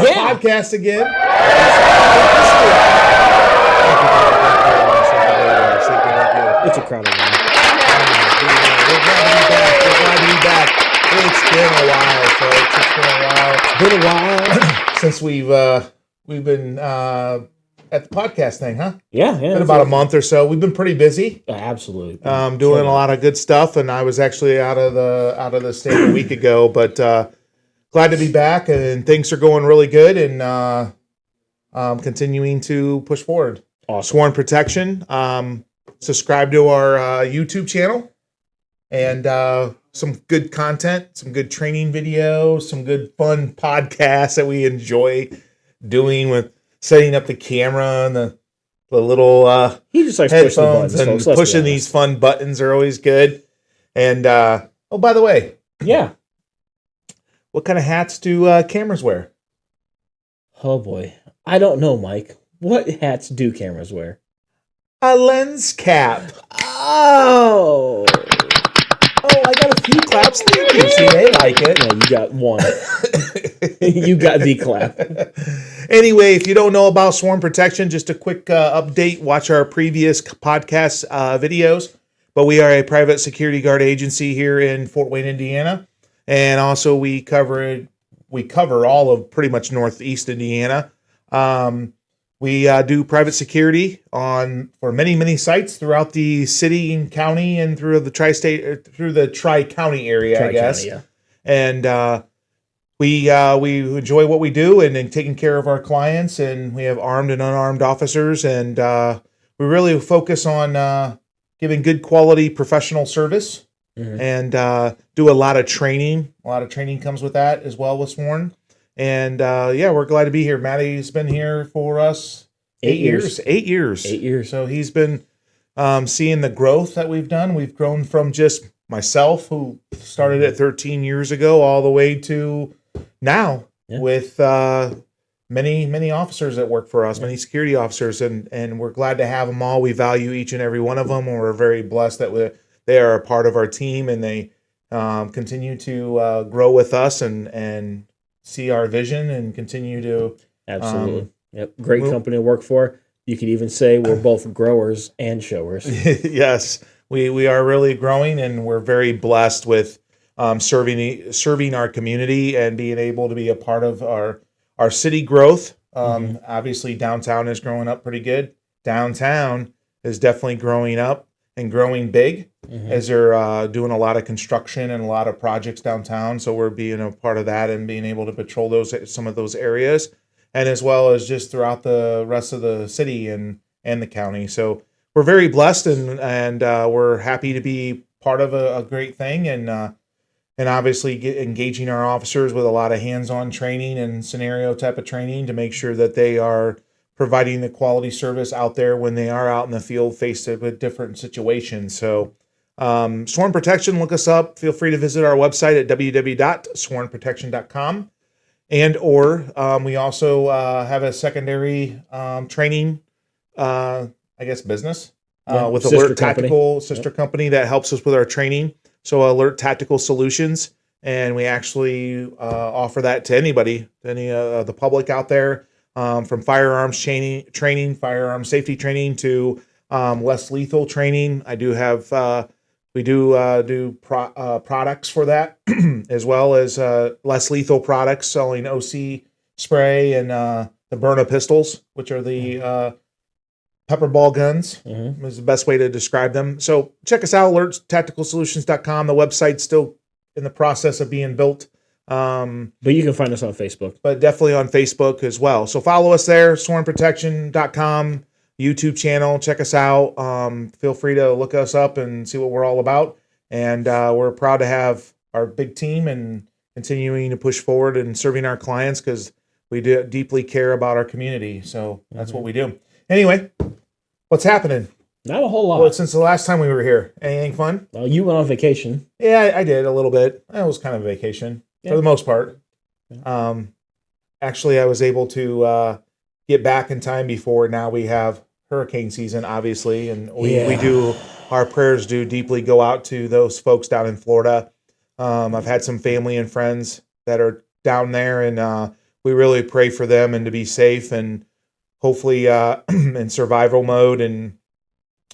podcast again. It's a crowd of one. We're glad to be back. It's been a while, folks. Since we've been at the podcast thing, huh? Yeah. Been about a month or so. We've been pretty busy. Absolutely. Doing a lot of good stuff, and I was actually out of the state a week ago, but glad to be back, and things are going really good, and continuing to push forward. Awesome. Sworn Protection. Subscribe to our YouTube channel, and some good content, some good training videos, some good fun podcasts that we enjoy doing with setting up the camera and the little He just likes headphones pushing the buttons, and pushing these fun buttons are always good. And oh, by the way, yeah. What kind of hats do cameras wear? Oh boy, I don't know, Mike. What hats do cameras wear? A lens cap. Oh, I got a few claps. Thank you. See, they like it. Yeah, you got one. You got the clap. Anyway, if you don't know about Sworn Protection, just a quick update. Watch our previous podcast videos. But we are a private security guard agency here in Fort Wayne, Indiana, and also we cover all of pretty much Northeast Indiana. We do private security for many sites throughout the city and county and through the tri-county area, I guess. Yeah. And we enjoy what we do and taking care of our clients, and we have armed and unarmed officers, and we really focus on giving good quality professional service, and do a lot of training. A lot of training comes with that as well with Sworn. And we're glad to be here. Maddie's been here for us 8 years. 8 years. 8 years. So he's been seeing the growth that we've done. We've grown from just myself, who started it 13 years ago, all the way to now with many officers that work for us, many security officers, and we're glad to have them all. We value each and every one of them, and we're very blessed that they are a part of our team, and they continue to grow with us and see our vision and continue to absolutely. Great company to work for. You could even say we're both growers and showers. Yes, we are really growing, and we're very blessed with serving our community and being able to be a part of our city growth. Obviously, downtown is growing up pretty good. Downtown is definitely growing up and growing big, as they're doing a lot of construction and a lot of projects downtown. So we're being a part of that and being able to patrol some of those areas, and as well as just throughout the rest of the city and the county. So we're very blessed, and we're happy to be part of a great thing, and obviously engaging our officers with a lot of hands-on training and scenario type of training to make sure that they are providing the quality service out there when they are out in the field faced with different situations. So Sworn Protection, look us up. Feel free to visit our website at www.swornprotection.com. And we also have a secondary training, business with Alert Tactical, sister company that helps us with our training. So Alert Tactical Solutions, and we actually offer that to anybody, to any of the public out there, from firearms training, firearm safety training to less lethal training. I do have we do products for that, as well as less lethal products, selling OC spray and the Byrna pistols, which are the pepper ball guns, is the best way to describe them. So check us out, alerttacticalsolutions.com. The website's still in the process of being built. But you can find us on Facebook. But definitely on Facebook as well. So follow us there, swornprotection.com, YouTube channel. Check us out. Feel free to look us up and see what we're all about. And we're proud to have our big team and continuing to push forward and serving our clients, because we do deeply care about our community. So that's what we do. Anyway, what's happening? Not a whole lot. Well, since the last time we were here. Anything fun? Well, you went on vacation. Yeah, I did a little bit. It was kind of a vacation for the most part. Actually, I was able to get back in time before now we have hurricane season, obviously. And we do, our prayers do deeply go out to those folks down in Florida. I've had some family and friends that are down there, and we really pray for them and to be safe and hopefully in survival mode and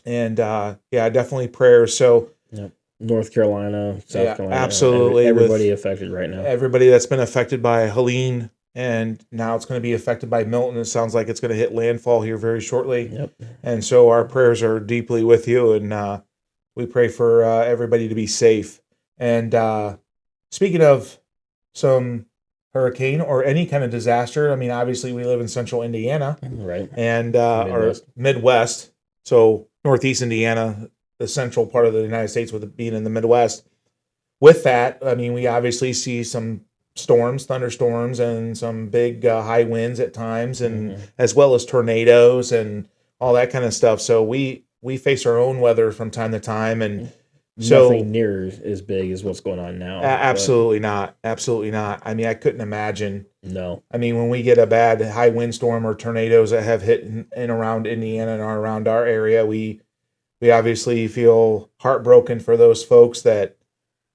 yeah, definitely prayers. So Yep. North Carolina, South Carolina, absolutely, everybody affected right now. Everybody that's been affected by Helene, and now it's going to be affected by Milton. It sounds like it's going to hit landfall here very shortly. Yep. And so our prayers are deeply with you, and we pray for everybody to be safe. And speaking of some hurricane or any kind of disaster, I mean, obviously we live in central Indiana, right, and or Midwest, so Northeast Indiana, the central part of the United States, with it being in the Midwest. With that, I mean, we obviously see some storms, thunderstorms, and some big high winds at times, and as well as tornadoes and all that kind of stuff. So we face our own weather from time to time, and so nothing near as big as what's going on now. Absolutely not. Absolutely not. I mean, I couldn't imagine. No. I mean, when we get a bad high windstorm or tornadoes that have hit in around Indiana and around our area, we obviously feel heartbroken for those folks that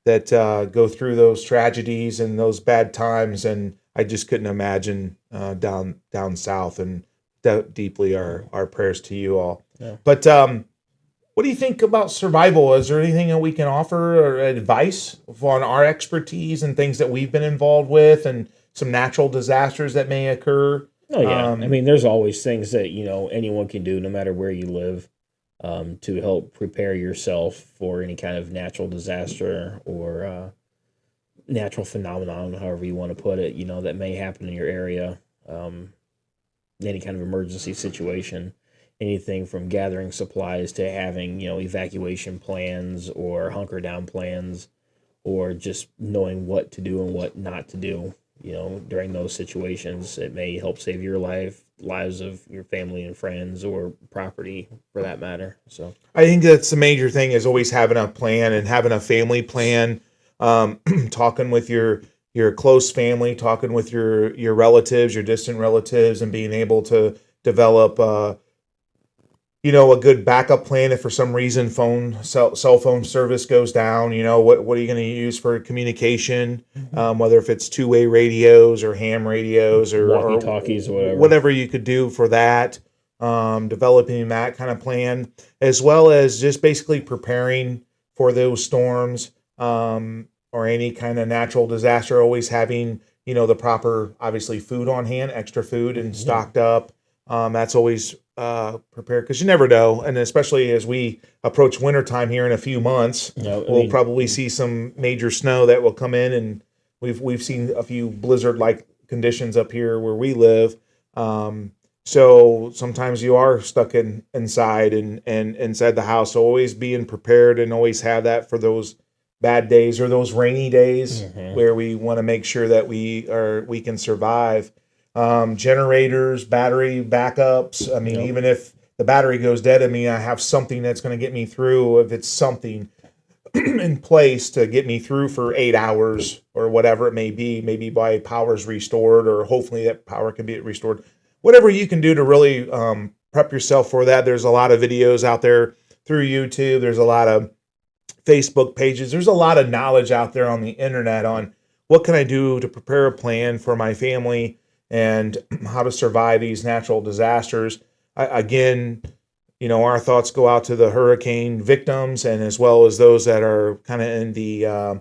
go through those tragedies and those bad times. And I just couldn't imagine down south. And deeply our prayers to you all. Yeah. But what do you think about survival? Is there anything that we can offer or advice on our expertise and things that we've been involved with and some natural disasters that may occur? Oh, yeah. I mean, there's always things that, anyone can do no matter where you live to help prepare yourself for any kind of natural disaster or natural phenomenon, however you want to put it, that may happen in your area. Any kind of emergency situation. Anything from gathering supplies to having, evacuation plans or hunker down plans, or just knowing what to do and what not to do, during those situations. It may help save your lives of your family and friends, or property for that matter. So I think that's the major thing, is always having a plan and having a family plan, talking with your close family, talking with your relatives, your distant relatives, and being able to develop a good backup plan if for some reason cell phone service goes down. What are you going to use for communication? Whether if it's two-way radios or ham radios or walkie-talkies or whatever you could do for that. Developing that kind of plan, as well as just basically preparing for those storms or any kind of natural disaster. Always having the proper, obviously, food on hand, extra food and stocked up. That's always prepared, because you never know, and especially as we approach wintertime here in a few months, we'll probably see some major snow that will come in, and we've seen a few blizzard-like conditions up here where we live. So sometimes you are stuck inside and inside the house. So always being prepared and always have that for those bad days or those rainy days where we want to make sure that we can survive. Generators, battery backups. I mean, even if the battery goes dead, I have something that's going to get me through. If it's something in place to get me through for 8 hours or whatever it may be, maybe by power's restored, or hopefully that power can be restored. Whatever you can do to really prep yourself for that. There's a lot of videos out there through YouTube. There's a lot of Facebook pages. There's a lot of knowledge out there on the internet on what can I do to prepare a plan for my family and how to survive these natural disasters. Again, our thoughts go out to the hurricane victims, and as well as those that are kind of in the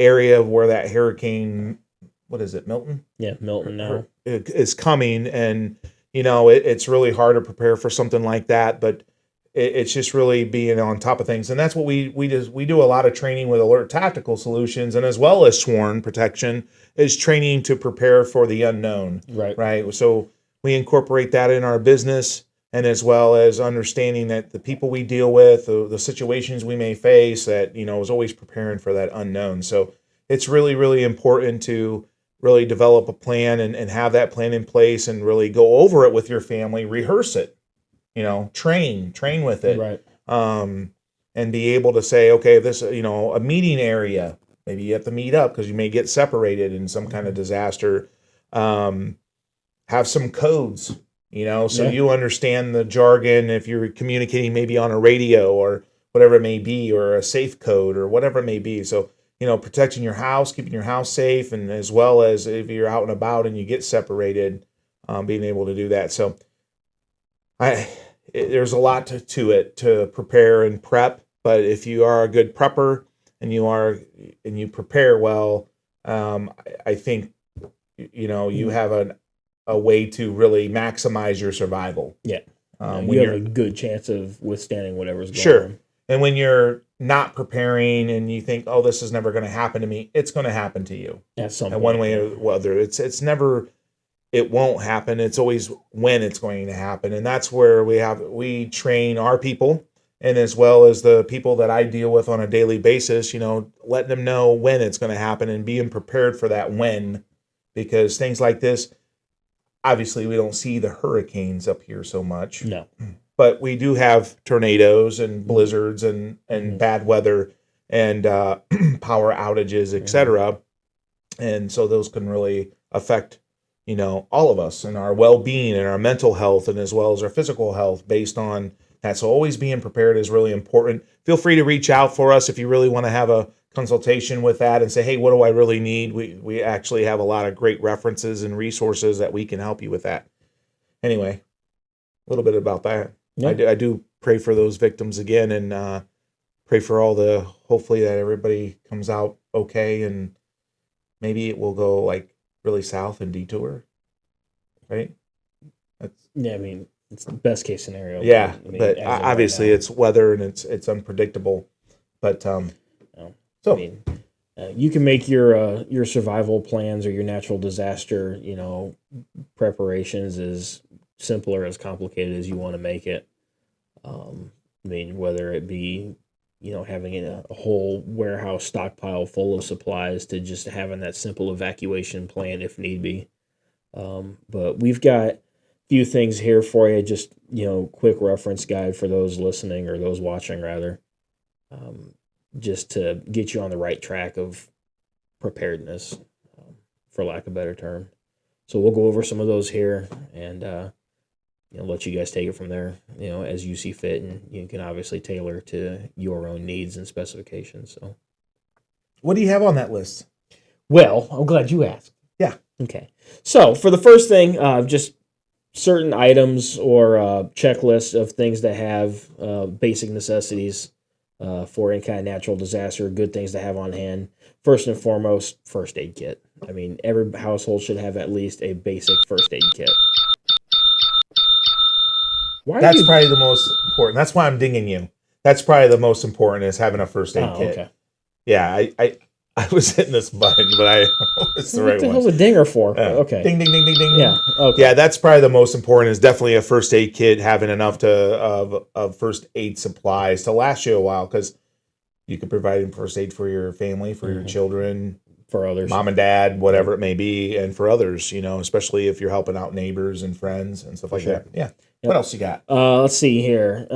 area where that hurricane, what is it, Milton? Yeah, Milton now. Is coming, and it's really hard to prepare for something like that, but it's just really being on top of things. And that's what we do a lot of training with Alert Tactical Solutions, and as well as Sworn Protection, is training to prepare for the unknown. Right. So we incorporate that in our business, and as well as understanding that the people we deal with, the situations we may face, that, is always preparing for that unknown. So it's really, really important to really develop a plan and have that plan in place, and really go over it with your family, rehearse it, train with it. Right. And be able to say, okay, if this, a meeting area, maybe you have to meet up because you may get separated in some kind of disaster. Have some codes, so you understand the jargon if you're communicating maybe on a radio or whatever it may be, or a safe code or whatever it may be. So protecting your house, keeping your house safe, and as well as if you're out and about and you get separated, being able to do that. So there's a lot to it to prepare and prep. But if you are a good prepper and you prepare well, I think you have a way to really maximize your survival. Yeah. When you have you're a good chance of withstanding whatever's going sure. on. And when you're not preparing and you think, oh, this is never going to happen to me, it's going to happen to you. At some And point, one way or the other. It's never, it won't happen. It's always when it's going to happen. And that's where we train our people, and as well as the people that I deal with on a daily basis, letting them know when it's going to happen and being prepared for that when, because things like this, obviously we don't see the hurricanes up here so much. No. But we do have tornadoes and blizzards and bad weather and power outages, etc. And so those can really affect, all of us and our well-being and our mental health, and as well as our physical health based on that. So always being prepared is really important. Feel free to reach out for us if you really want to have a consultation with that and say, hey, what do I really need? We actually have a lot of great references and resources that we can help you with that. Anyway, a little bit about that. Yep. I do pray for those victims again, and pray for hopefully that everybody comes out okay, and maybe it will go like really south and detour, right? It's the best case scenario. Yeah, but obviously it's weather and it's unpredictable. But you can make your survival plans or your natural disaster, preparations as simple or as complicated as you want to make it. Whether it be, having a whole warehouse stockpile full of supplies to just having that simple evacuation plan if need be. But we've got a few things here for you, just, quick reference guide for those listening or those watching rather, just to get you on the right track of preparedness, for lack of a better term. So we'll go over some of those here and, let you guys take it from there, as you see fit, and you can obviously tailor to your own needs and specifications. So, what do you have on that list? Well, I'm glad you asked. Yeah. Okay. So for the first thing, just certain items or checklists of things that have basic necessities for any kind of natural disaster, good things to have on hand. First and foremost, first aid kit. Every household should have at least a basic first aid kit. That's probably the most important. That's why I'm dinging you. That's probably the most important, is having a first aid kit. Okay. Yeah, I was hitting this button, but it's the right one. What the hell's a dinger for? Okay. Ding, ding, ding, ding, ding. Yeah. Okay. Yeah, that's probably the most important, is definitely a first aid kit, having enough of first aid supplies to last you a while, because you could provide first aid for your family, for your children, for others, mom and dad, whatever it may be, and for others, especially if you're helping out neighbors and friends and stuff like that. Yeah. Yep. What else you got? Let's see here.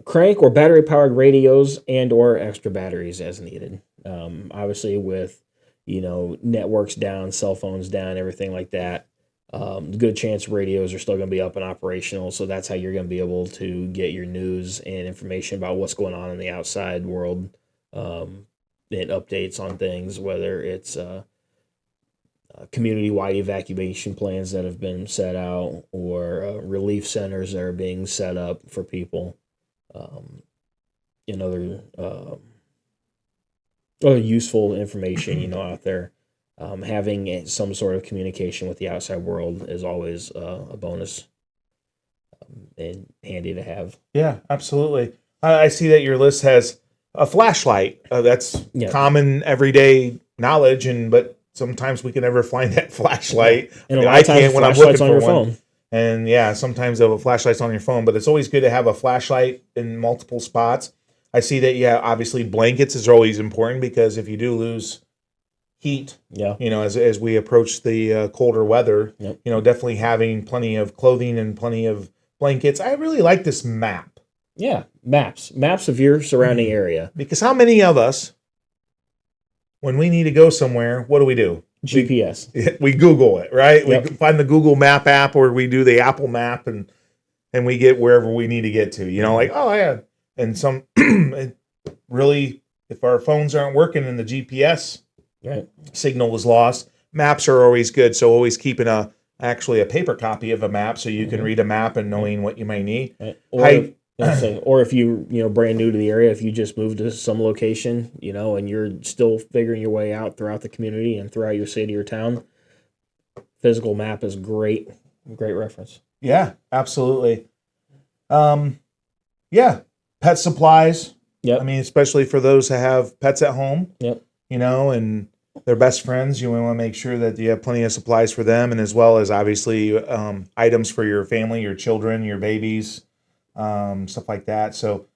Crank or battery-powered radios and or extra batteries as needed. Obviously with, networks down, cell phones down, everything like that, good chance radios are still going to be up and operational. So that's how you're going to be able to get your news and information about what's going on in the outside world, and updates on things, whether it's community-wide evacuation plans that have been set out, or relief centers that are being set up for people, and other useful information, out there. Having some sort of communication with the outside world is always a bonus, and handy to have. Yeah, absolutely. I see that your list has a flashlight. That's common everyday knowledge, but sometimes we can never find that flashlight. And I can't when I'm looking for one. Phone. And yeah, sometimes the flashlight's on your phone, but it's always good to have a flashlight in multiple spots. I see that, obviously blankets is always important, because if you do lose heat, as we approach the colder weather, definitely having plenty of clothing and plenty of blankets. I really like this map. Yeah, maps of your surrounding area. Because how many of us, when we need to go somewhere, what do? GPS. We Google it, right? Yep. We find the Google Map app, or we do the Apple Map, and we get wherever we need to get to. And some really if our phones aren't working and the GPS Right. signal was lost, maps are always good. So always keeping actually a paper copy of a map so you can read a map and knowing what you may need. Right. Or if you brand new to the area, if you just moved to some location, and you're still figuring your way out throughout the community and throughout your city or town, physical map is great reference. Yeah, absolutely. Yeah, pet supplies. Yep. I mean, especially for those that have pets at home. Yep. And they're best friends. You want to make sure that you have plenty of supplies for them, and as well as obviously items for your family, your children, your babies, stuff like that. So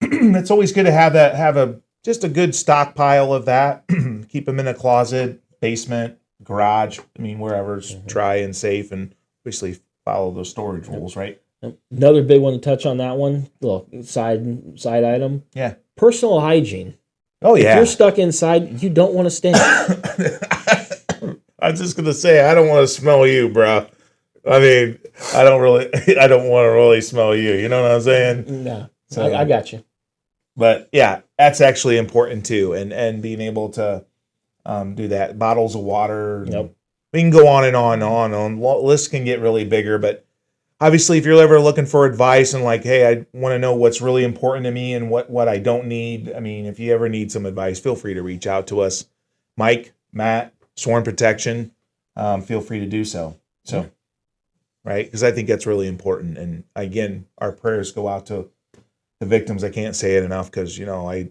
it's always good to have just a good stockpile of that. Keep them in a closet, basement, garage. I mean, wherever's dry and safe, and obviously follow those storage rules, right? Another big one to touch on that one, little side item. Yeah. Personal hygiene. Oh, yeah. If you're stuck inside, you don't want to stink. I was just going to say, I don't want to smell you, bro. I mean, I don't want to really smell you. You know what I'm saying? No, So, I got you. But yeah, that's actually important too. And being able to do that. Bottles of water. Yep. We can go on and on and on. Lists can get really bigger, but obviously, if you're ever looking for advice and like, hey, I want to know what's really important to me and what I don't need. I mean, if you ever need some advice, feel free to reach out to us. Mike, Matt, Sworn Protection, feel free to do so. So, right? Because I think that's really important. And again, our prayers go out to the victims. I can't say it enough because, I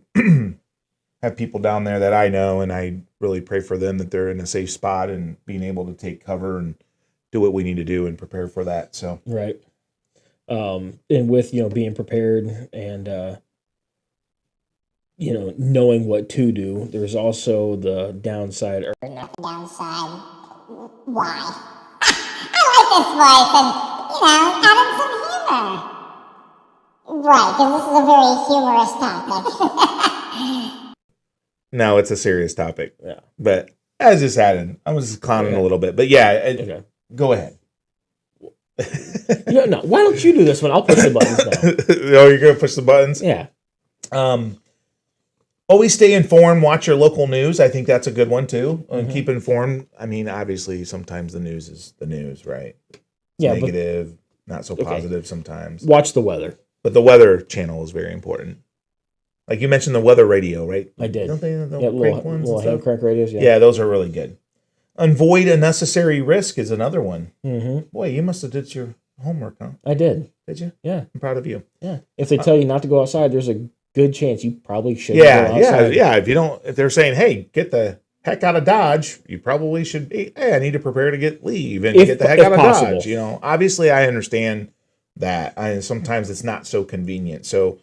have people down there that I know, and I really pray for them that they're in a safe spot and being able to take cover and do what we need to do and prepare for that. So right. And with being prepared and knowing what to do, there's also the downside. Or not the downside. Why? I like this voice, and adding some humor. Right, because this is a very humorous topic. no, it's a serious topic. Yeah. But as just adding, I was just clowning a little bit. But yeah, Okay. Go ahead. No, why don't you do this one? I'll push the buttons now. Oh, you're going to push the buttons? Yeah. Always stay informed. Watch your local news. I think that's a good one, too. And keep informed. I mean, obviously, sometimes the news is the news, right? Yeah, negative, not so positive sometimes. Watch the weather. But the weather channel is very important. Like you mentioned the weather radio, right? I did. Don't they? The little hand crank radios, Yeah, those are really good. Avoid unnecessary risk is another one. Mm-hmm. Boy, you must have did your homework, huh? I did. Did you? Yeah. I'm proud of you. Yeah. If they tell you not to go outside, there's a good chance you probably should go outside. Yeah. If they're saying, hey, get the heck out of Dodge, you probably should be, hey, I need to prepare to leave and get the heck out of possible. Dodge. Obviously I understand that. Sometimes it's not so convenient. So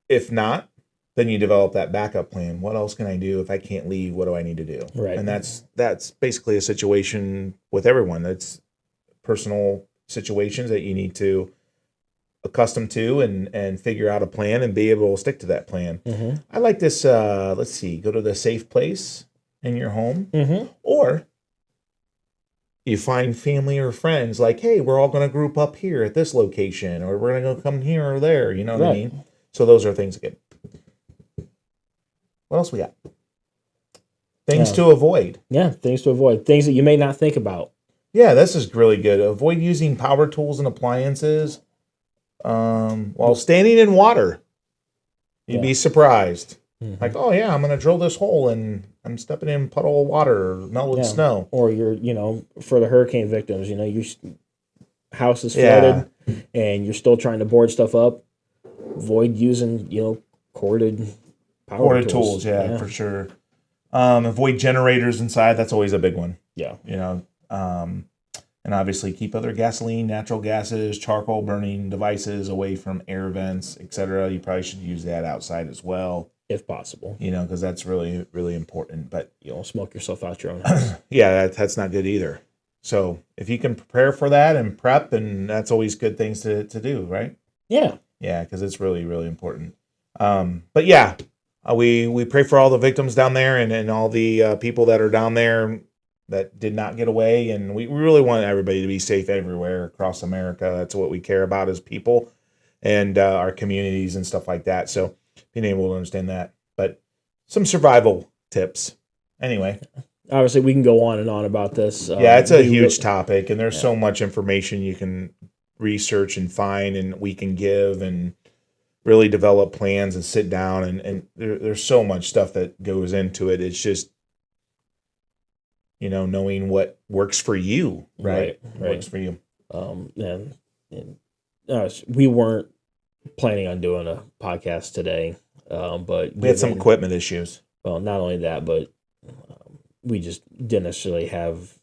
if not, then you develop that backup plan. What else can I do if I can't leave? What do I need to do? Right. And that's basically a situation with everyone. That's personal situations that you need to accustom to and figure out a plan and be able to stick to that plan. Mm-hmm. I like this. Let's see. Go to the safe place in your home, or you find family or friends like, hey, we're all going to group up here at this location, or we're going to go come here or there. You know what I mean? So those are things good. What else we got? Things to avoid. Yeah, things to avoid. Things that you may not think about. Yeah, this is really good. Avoid using power tools and appliances while standing in water. You'd be surprised. Mm-hmm. Like, oh yeah, I'm going to drill this hole and I'm stepping in a puddle of water or melted snow. Or you're, for the hurricane victims, your house is flooded and you're still trying to board stuff up. Avoid using, corded power tools. Yeah, for sure. Avoid generators inside. That's always a big one. Yeah. And obviously keep other gasoline, natural gases, charcoal burning devices away from air vents, etc. You probably should use that outside as well, if possible. Because that's really, really important. But you don't smoke yourself out your own house. Yeah, that's not good either. So if you can prepare for that and prep, and that's always good things to do, right? Yeah. Yeah, because it's really, really important. But yeah, we pray for all the victims down there and all the people that are down there that did not get away. And we really want everybody to be safe everywhere across America. That's what we care about as people and our communities and stuff like that. So being able to understand that. some survival tips. Anyway, Obviously, we can go on and on about this. yeah, it's a We huge will- topic, and there's so much information you can research and find, and we can give and really develop plans and sit down, and there's so much stuff that goes into it. It's just, knowing what works for you, right? Right. Works for you. We weren't planning on doing a podcast today, but We had some equipment issues. Well, not only that, but we just didn't necessarily have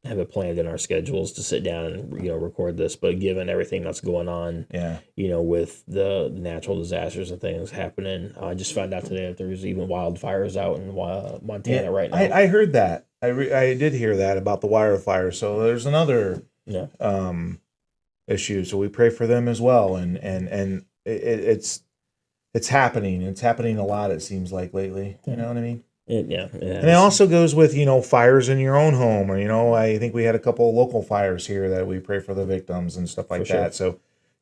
it planned in our schedules to sit down and record this. But given everything that's going on, Yeah. With the natural disasters and things happening, I just found out today that there's even wildfires out in Montana right now. I heard that. I did hear that about the wildfire. So there's another issue. So we pray for them as well. And it's happening. It's happening a lot, it seems like, lately. You know what I mean? And it also goes with, fires in your own home, or, I think we had a couple of local fires here that we pray for the victims and stuff like that. So,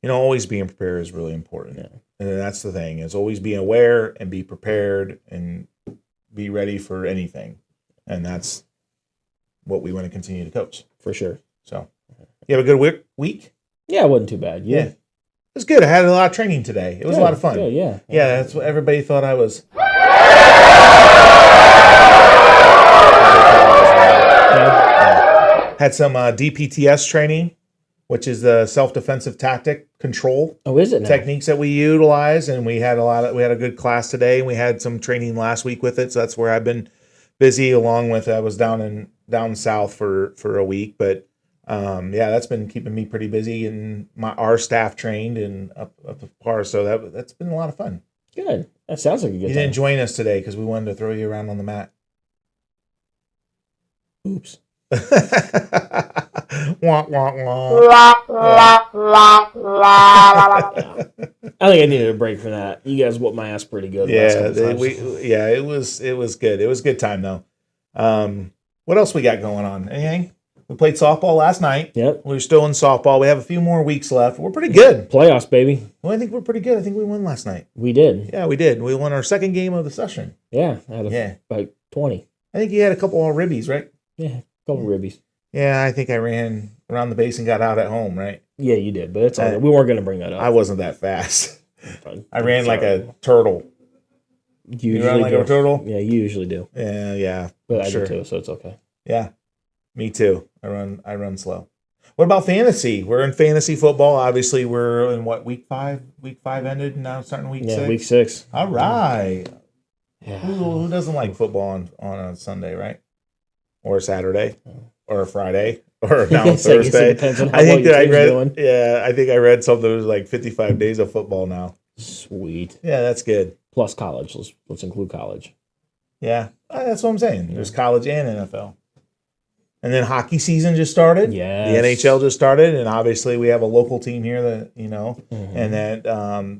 always being prepared is really important. Yeah. And that's the thing, is always being aware and be prepared and be ready for anything. And that's what we want to continue to coach. For sure. So you have a good week? Yeah, it wasn't too bad. Yeah. It was good. I had a lot of training today. It was a lot of fun. Good, yeah. Yeah, that's what everybody thought I was. Had some DPTS training, which is the self-defensive tactic control Oh, is it now? techniques that we utilize, and we had a good class today, and we had some training last week with it. So that's where I've been busy. Along with I was down south for a week, but that's been keeping me pretty busy, and our staff trained and up to par. So that's been a lot of fun. Good. That sounds like a good You time. didn't join us today because we wanted to throw you around on the mat. Oops. Wah, wah, wah. I think I needed a break from that. You guys whooped my ass pretty good. last couple times. It was good. It was a good time though. What else we got going on? Anything? We played softball last night. Yep. We're still in softball. We have a few more weeks left. We're pretty good. Playoffs, baby. Well, I think we're pretty good. I think we won last night. We did. Yeah, we did. We won our second game of the session. Yeah. Out of Yeah. about 20. I think you had a couple of ribbies, right? Yeah. A couple ribbies. Yeah, I think I ran around the base and got out at home, right? Yeah, you did. But it's all right. We weren't going to bring that up. I wasn't that fast. Fine. I ran like Sorry. a turtle. You You usually run like do. a turtle? Yeah, you usually do. Yeah. But I Sure. do too, so it's okay. Yeah, me too. I run slow. What about fantasy? We're in fantasy football. Obviously, we're in week 5? Week 5 ended, and now starting week 6. Week 6. All right. Yeah. Who doesn't like football on a Sunday, right? Or a Saturday, or a Friday, or now It's like- it Thursday? depends on how I well think your that I team's read. doing. Yeah, I think I read something that was like 55 days of football now. Sweet. Yeah, that's good. Plus college. Let's include college. Yeah, that's what I'm saying. There's college and NFL. And then hockey season just started. Yes. The NHL just started, and obviously we have a local team here that Mm-hmm. and that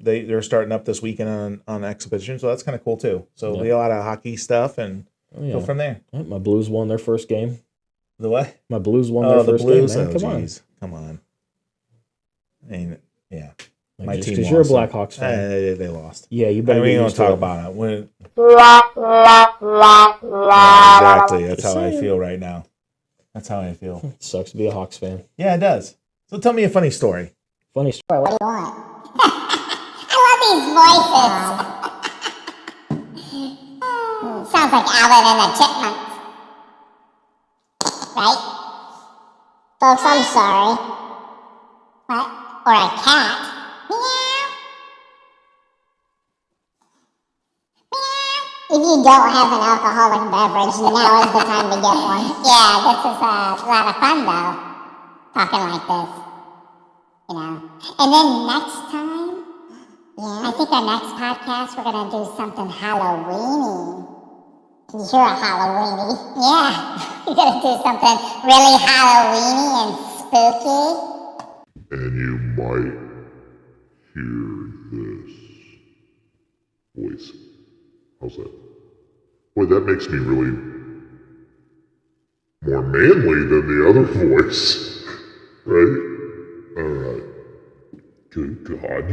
they're starting up this weekend on exhibition, so that's kind of cool too. So Yep. we got a lot of hockey stuff, and Yeah. go from there. My Blues won their first game. The what? My Blues won Oh, their the first Blues. game, man. Oh, Come on. geez. Come on. I mean, yeah. Like, My just team because you're a lost. Blackhawks fan. They lost. Yeah, you I better mean, we get don't used to talk it. about it. Exactly. That's how I saying. feel right now. That's how I feel. It sucks to be a Hawks fan. Yeah, it does. So tell me a funny story. Funny story. What do you want? I love these voices. Sounds like Alvin and the Chipmunks. Right? Folks, I'm sorry. What? Or a cat. Meow. Meow. If you don't have an alcoholic beverage, now is the time to get one. Yeah, this is a lot of fun though. Talking like this. And then next time, I think our next podcast, we're going to do something Halloweeny. Can you hear a Halloweeny? Yeah, we're going to do something really Halloweeny and spooky. And you might hear this voice. How's that? Boy, that makes me really more manly than the other voice. Right? Alright. Good God.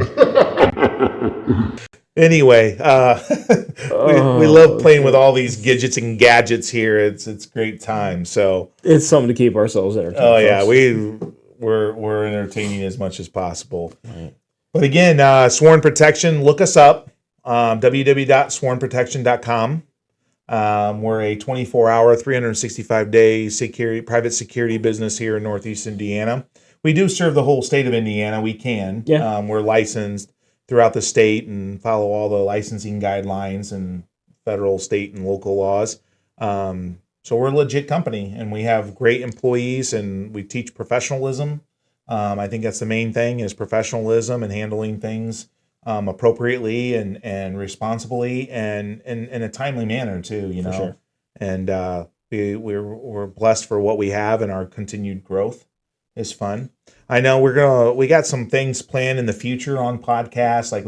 Anyway, we love playing with all these gadgets and gadgets here. It's great time. So It's something to keep ourselves entertained. oh yeah, folks. we're entertaining as much as possible. Right. But again, Sworn Protection, look us up, www.swornprotection.com. We're a 24-hour, 365-day private security business here in Northeast Indiana. We do serve the whole state of Indiana. We can. Yeah. We're licensed throughout the state and follow all the licensing guidelines and federal, state, and local laws. So we're a legit company, and we have great employees, and we teach professionalism. I think that's the main thing is professionalism and handling things appropriately and responsibly and in a timely manner too, you know. Sure. And we're blessed for what we have, and our continued growth is fun. I know we got some things planned in the future on podcasts, like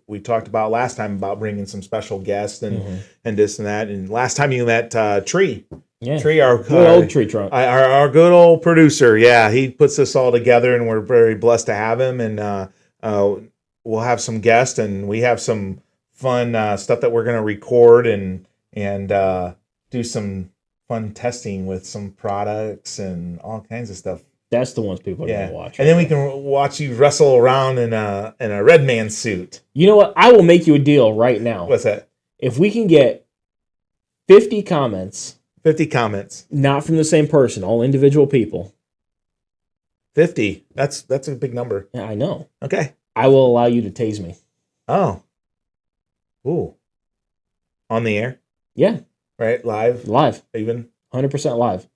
we talked about last time about bringing some special guests and this and that. And last time you met Tree. Yeah. Tree, our good old tree trunk. Our good old producer. Yeah, he puts this all together, and we're very blessed to have him. And we'll have some guests, and we have some fun stuff that we're going to record and do some fun testing with some products and all kinds of stuff. That's the ones people are going to watch. And then we can watch you wrestle around in a Red Man suit. You know what? I will make you a deal right now. What's that? If we can get 50 comments. 50 comments. Not from the same person, all individual people. 50. That's a big number. Yeah, I know. Okay. I will allow you to tase me. Oh. Ooh. On the air? Yeah. Right? Live? Live. Even? 100% live.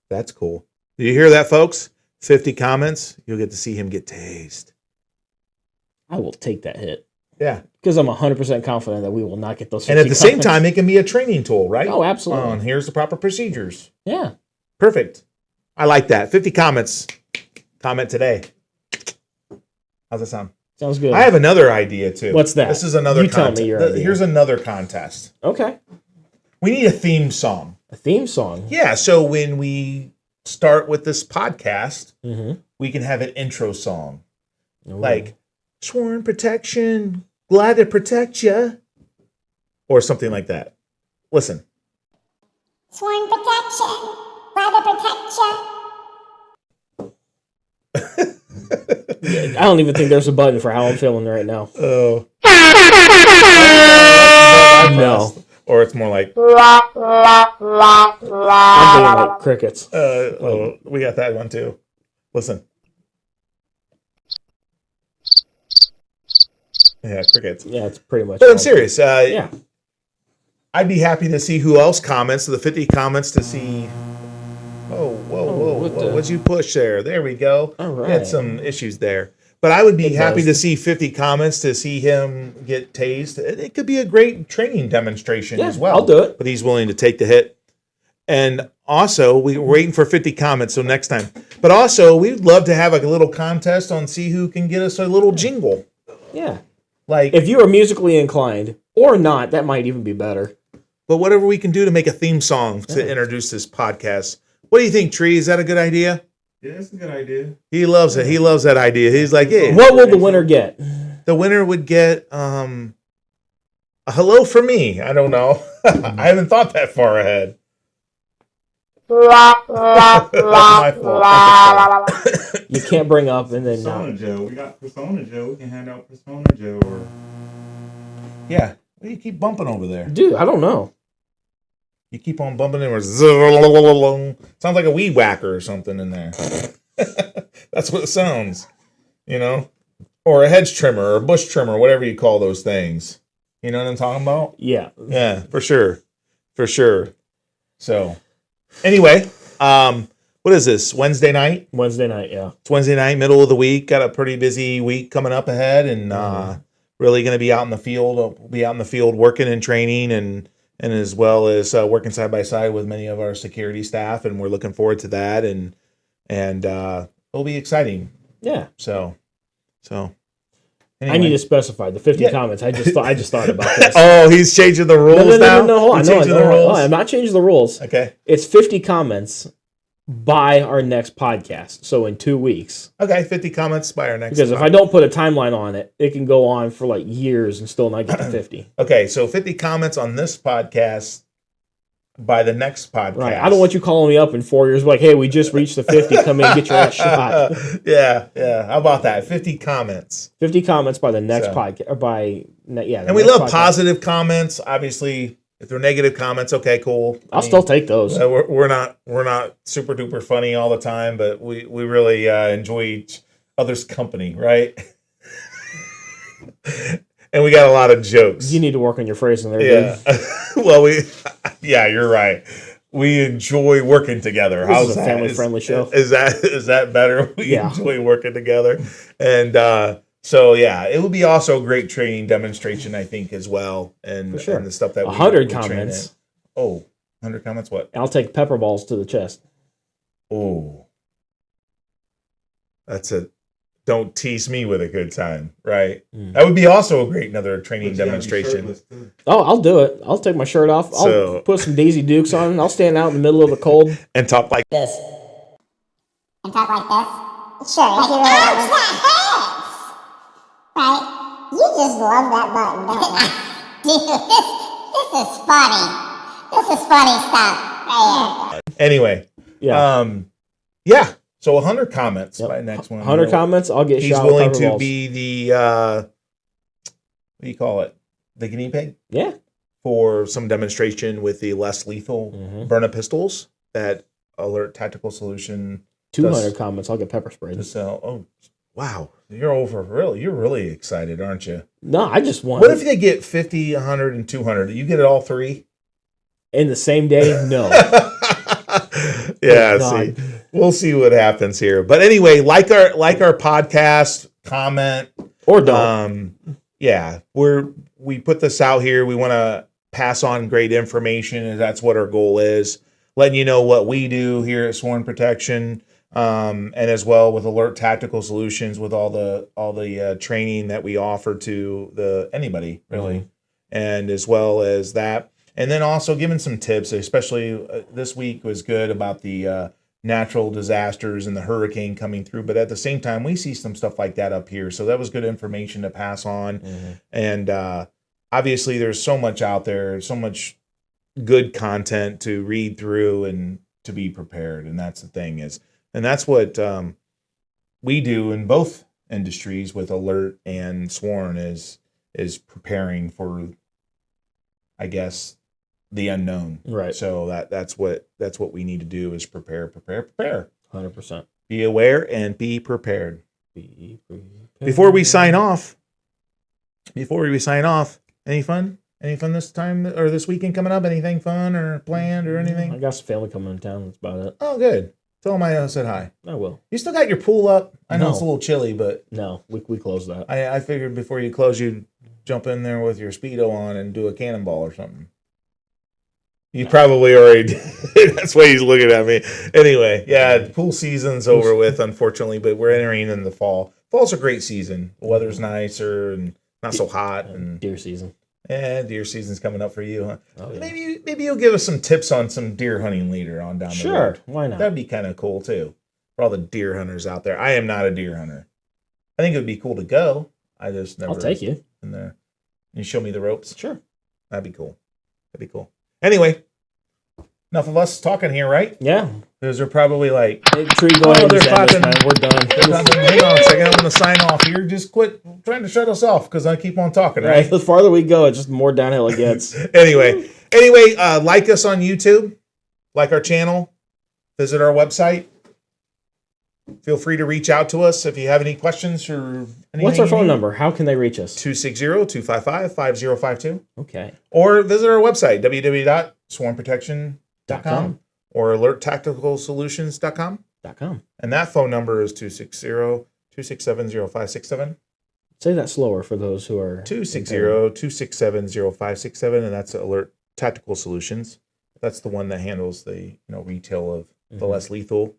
That's cool. Do you hear that, folks? 50 comments, you'll get to see him get tased. I will take that hit. Yeah. Because I'm 100% confident that we will not get those 50 And at the comments. same time, it can be a training tool, right? Oh, absolutely. And here's the proper procedures. Yeah. Perfect. I like that. 50 comments. Comment today. How's that sound? Sounds good. I have another idea, too. What's that? This is another You tell contest. me your idea. Here's another contest. Okay. We need a theme song. A theme song? Yeah, so when we start with this podcast, Mm-hmm. we can have an intro song. Ooh. Like, Sworn Protection, glad to protect you. Or something like that. Listen. Sworn protection, glad to protect you. I don't even think there's a button for how I'm feeling right now. Oh. No. Or it's more like, I'm doing like crickets. we got that one too. Listen. Yeah, crickets. Yeah, it's pretty much. But I'm serious. Yeah. I'd be happy to see who else comments, the 50 comments to see. Oh, whoa. What'd you push there? There we go. All We had right. some issues there. But I would be It happy does. to see 50 comments to see him get tased. It could be a great training demonstration Yeah, as well. I'll do it. But he's willing to take the hit. And also, we're waiting for 50 comments, so next time. But also, we'd love to have like a little contest on see who can get us a little jingle. Yeah. Like, If you are musically inclined or not, that might even be better. but whatever we can do to make a theme song to introduce this podcast. What do you think, Tree? Is that a good idea? Yeah, that's a good idea. He loves it. He loves that idea. He's like, yeah. What will the winner get? The winner would get a hello from me. I don't know. I haven't thought that far ahead. That's my fault. You can't bring up and then Persona not. Joe. We got Persona Joe. We can hand out Persona Joe or Yeah. What do you keep bumping over there? Dude, I don't know. You keep on bumping in. Sounds like a weed whacker or something in there. That's what it sounds. You know? Or a hedge trimmer or a bush trimmer, whatever you call those things. You know what I'm talking about? Yeah. Yeah, for sure. For sure. So, anyway, what is this? Wednesday night? Wednesday night, yeah. It's Wednesday night, middle of the week. Got a pretty busy week coming up ahead, and really going to be out in the field. I'll be out in the field working and training, and as well as working side by side with many of our security staff, and we're looking forward to that, and it'll be exciting. Yeah. So. I Anyway. need to specify the 50 Yeah. comments. I just thought about this. Oh, he's changing the rules now. No, hold on. He's changing the rules. I'm not changing the rules. Okay. It's 50 comments by our next podcast. So in 2 weeks. Okay, 50 comments by our next. Because if I don't put a timeline on it, it can go on for like years and still not get to 50. Okay, so 50 comments on this podcast by the next podcast. Right. I don't want you calling me up in 4 years like, hey, we just reached the 50. Come in and get your ass shot. Yeah. How about that? 50 comments. 50 comments by the next podcast. Or and we love positive comments. Obviously, if they're negative comments, okay, cool. I'll still take those. We're not super duper funny all the time, but we really enjoy each other's company, right? And we got a lot of jokes. You need to work on your phrasing there, yeah. dude. Well, you're right. We enjoy working together. This is a family-friendly show. Is that better? We Yeah. enjoy working together. And so, yeah, it would be also a great training demonstration, I think, as well. And, For sure. and the stuff that 100 we comments. train in. Oh, 100 comments, what? I'll take pepper balls to the chest. Oh. Don't tease me with a good time, right? That would be also a great another training demonstration. Oh, I'll do it. I'll take my shirt off. I'll put some Daisy Dukes on, and I'll stand out in the middle of the cold. And talk like this. And talk like this? Sure, if you really want me. That hurts! Right? You just love that button, don't you? Dude, this is funny. This is funny stuff right here. Anyway. Yeah. Yeah. So 100 comments by next one. 100 comments, I'll get He's shot with willing pepper to balls. be the, what do you call it? The guinea pig? Yeah. For some demonstration with the less lethal burner pistols that Alert Tactical Solution 200 comments, I'll get pepper sprayed. to sell. Oh, wow. You're really excited, aren't you? No, I just want What if they get 50, 100, and 200? You get it all three? in the same day? No. Yeah, God. see. We'll see what happens here. But anyway, like our podcast, comment, Or don't. Yeah, we put this out here. We want to pass on great information, and that's what our goal is. Letting you know what we do here at Sworn Protection, and as well with Alert Tactical Solutions, with all the training that we offer to anybody really, and as well as that, and then also giving some tips. Especially this week was good about the natural disasters and the hurricane coming through, but at the same time we see some stuff like that up here, so that was good information to pass on. And obviously there's so much out there, so much good content to read through and to be prepared, and that's the thing and that's what we do in both industries with Alert and Sworn is preparing for, I guess, the unknown. Right. So that's what we need to do is prepare. 100%. Be aware and be prepared. Before we sign off, any fun this time or this weekend coming up? Anything fun or planned or anything? I got some family coming in town. That's about it. Oh, good. Tell them I said hi. I will. You still got your pool up? I know No. it's a little chilly, but No, we closed that. I figured before you close, you'd jump in there with your Speedo on and do a cannonball or something. You probably already did. That's why he's looking at me. Anyway, yeah, pool season's over with, unfortunately, but we're entering in the fall. Fall's a great season. The weather's nicer and not so hot. And Deer season. deer season's coming up for you, huh? Oh, yeah. Maybe you'll give us some tips on some deer hunting later on down the Sure. road. Why not? That'd be kind of cool, too, for all the deer hunters out there. I am not a deer hunter. I think it would be cool to go. I just never I'll take you. in there. You show me the ropes? Sure. That'd be cool. Anyway, enough of us talking here, right? Yeah. Because they're probably like, Hey, Tree, go ahead and they're just end this, clapping. man. We're done. hang on a second, I'm going to sign off here. Just quit trying to shut us off because I keep on talking, Right. right? The farther we go, it's just the more downhill it gets. Anyway, like us on YouTube, like our channel, visit our website. Feel free to reach out to us if you have any questions or anything. What's our you phone need. number? How can they reach us? 260-255-5052. Okay. Or visit our website, www.swarmprotection.com .com. or alerttacticalsolutions.com. .com. And that phone number is 260-267-0567. Say that slower for those who are 260-267-0567, and that's Alert Tactical Solutions. That's the one that handles the retail of the less lethal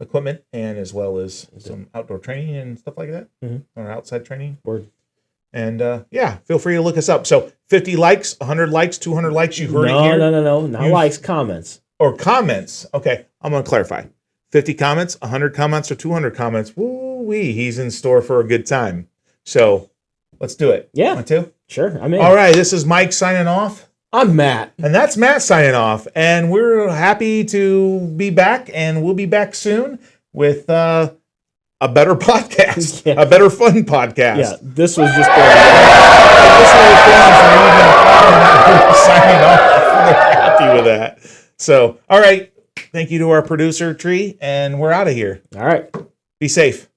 equipment, and as well as some outdoor training and stuff like that, or outside training. Word. And feel free to look us up. So 50 likes, 100 likes, 200 likes. You heard it here. No. Not likes, comments. or comments. Okay, I'm going to clarify. 50 comments, 100 comments, or 200 comments. Woo-wee, he's in store for a good time. So let's do it. Yeah. Want to? Sure, I'm in. All right, this is Mike signing off. I'm Matt. And that's Matt signing off. And we're happy to be back, and we'll be back soon with a better podcast, Yeah. a better fun podcast. Yeah, this was just Signing off. We're happy with that. So, all right. Thank you to our producer, Tree, and we're out of here. all right. Be safe.